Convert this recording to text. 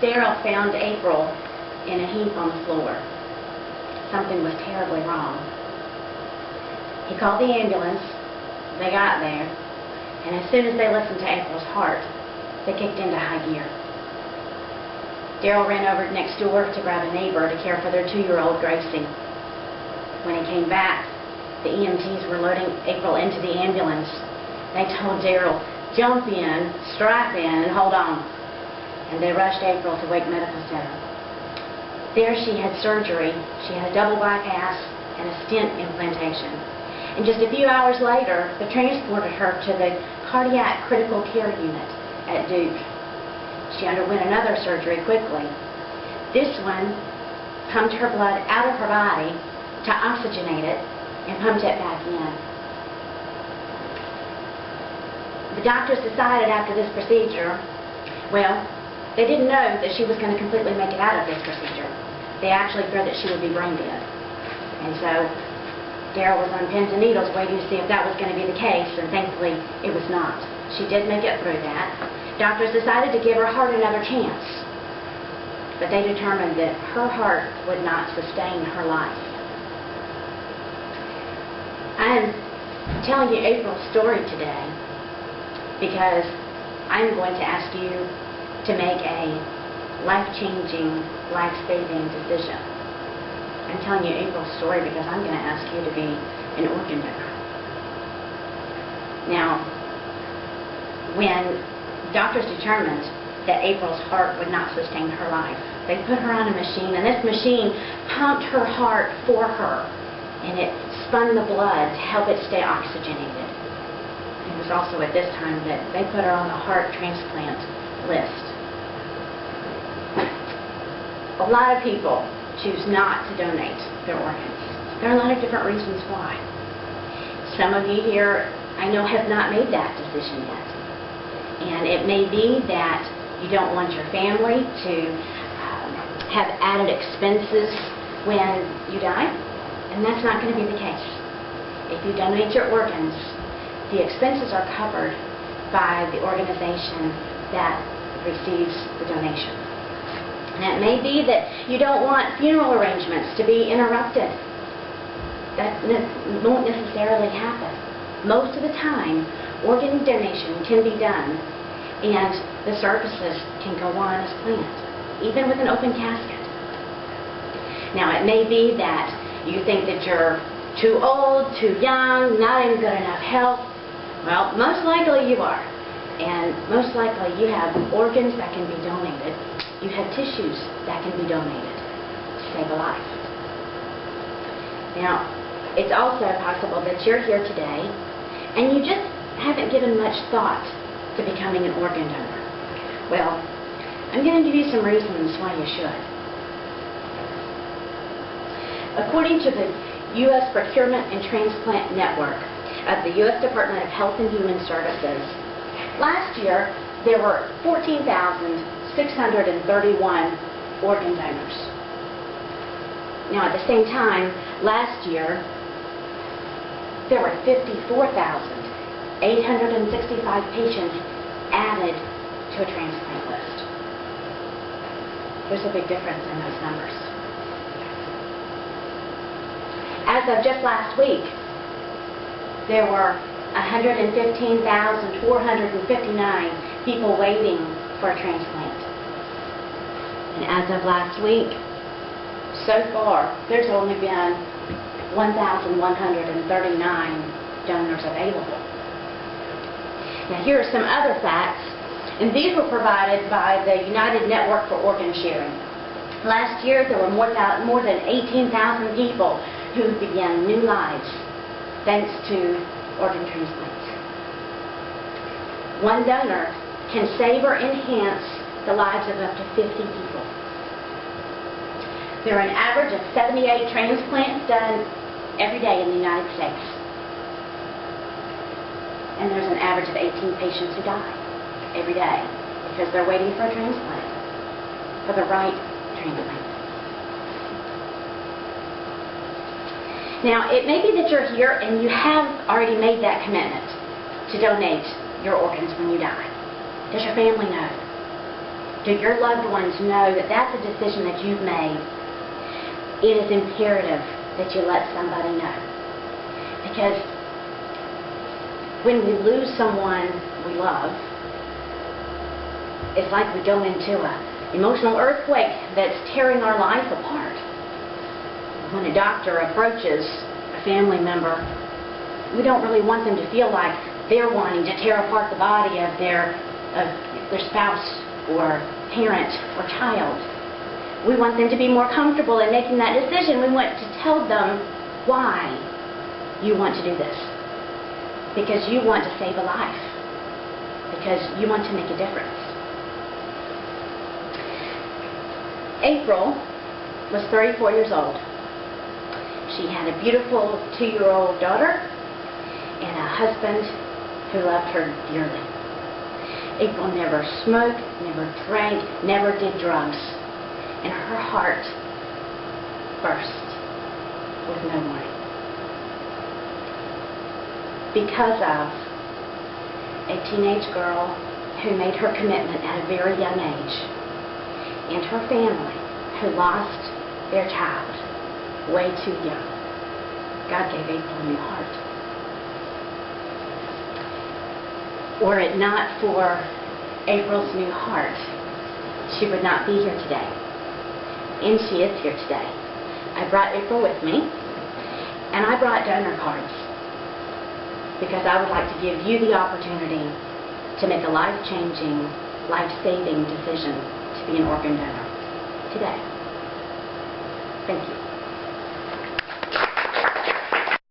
Daryl found April in a heap on the floor. Something was terribly wrong. He called the ambulance. They got there, and as soon as they listened to April's heart, they kicked into high gear. Daryl ran over next door to grab a neighbor to care for their 2-year-old Gracie. When he came back, the EMTs were loading April into the ambulance. They told Daryl, "Jump in, strap in, and hold on." And they rushed April to Wake Medical Center. There she had surgery. She had a double bypass and a stent implantation. And just a few hours later, they transported her to the cardiac critical care unit at Duke. She underwent another surgery quickly. This one pumped her blood out of her body to oxygenate it and pumped it back in. The doctors decided after this procedure, well, they didn't know that she was going to completely make it out of this procedure. They actually feared that she would be brain dead. And so Daryl was on pins and needles waiting to see if that was going to be the case, and thankfully it was not. She did make it through that. Doctors decided to give her heart another chance, but they determined that her heart would not sustain her life. I'm telling you April's story today because I'm going to ask you to make a life-changing, life-saving decision. I'm telling you April's story because I'm going to ask you to be an organ donor. Now, when doctors determined that April's heart would not sustain her life, they put her on a machine, and this machine pumped her heart for her, and it spun the blood to help it stay oxygenated. It was also at this time that they put her on the heart transplant list. A lot of people choose not to donate their organs. There are a lot of different reasons why. Some of you here, I know, have not made that decision yet. And it may be that you don't want your family to have added expenses when you die, and that's not going to be the case. If you donate your organs, the expenses are covered by the organization that receives the donation. And it may be that you don't want funeral arrangements to be interrupted. That won't necessarily happen. Most of the time, organ donation can be done and the services can go on as planned, even with an open casket. Now, it may be that you think that you're too old, too young, not in good enough health. Well, most likely you are. And most likely you have organs that can be donated. You have tissues that can be donated to save a life. Now, it's also possible that you're here today and you just haven't given much thought to becoming an organ donor. Well, I'm going to give you some reasons why you should. According to the U.S. Procurement and Transplant Network of the U.S. Department of Health and Human Services, last year there were 14,631 organ donors. Now, at the same time, last year there were 54,865 patients added to a transplant list. There's a big difference in those numbers. As of just last week, there were 115,459 people waiting for a transplant. And as of last week, so far, there's only been 1,139 donors available. Now, here are some other facts, and these were provided by the United Network for Organ Sharing. Last year, there were more than 18,000 people who began new lives thanks to organ transplants. One donor can save or enhance the lives of up to 50 people. There are an average of 78 transplants done every day in the United States. And there's an average of 18 patients who die every day because they're waiting for a transplant, for the right transplant. Now, it may be that you're here and you have already made that commitment to donate your organs when you die. Does your family know? Do your loved ones know that that's a decision that you've made? It is imperative that you let somebody know. Because when we lose someone we love, it's like we go into an emotional earthquake that's tearing our life apart. When a doctor approaches a family member, we don't really want them to feel like they're wanting to tear apart the body of their spouse or parent or child. We want them to be more comfortable in making that decision. We want to tell them why you want to do this. Because you want to save a life. Because you want to make a difference. April was 34 years old. She had a beautiful 2-year-old daughter and a husband who loved her dearly. April never smoked, never drank, never did drugs. And her heart burst with no warning. Because of a teenage girl who made her commitment at a very young age, and her family who lost their child way too young, God gave April a new heart. Were it not for April's new heart, she would not be here today. And she is here today. I brought April with me, and I brought donor cards because I would like to give you the opportunity to make a life-changing, life-saving decision to be an organ donor today. Thank you.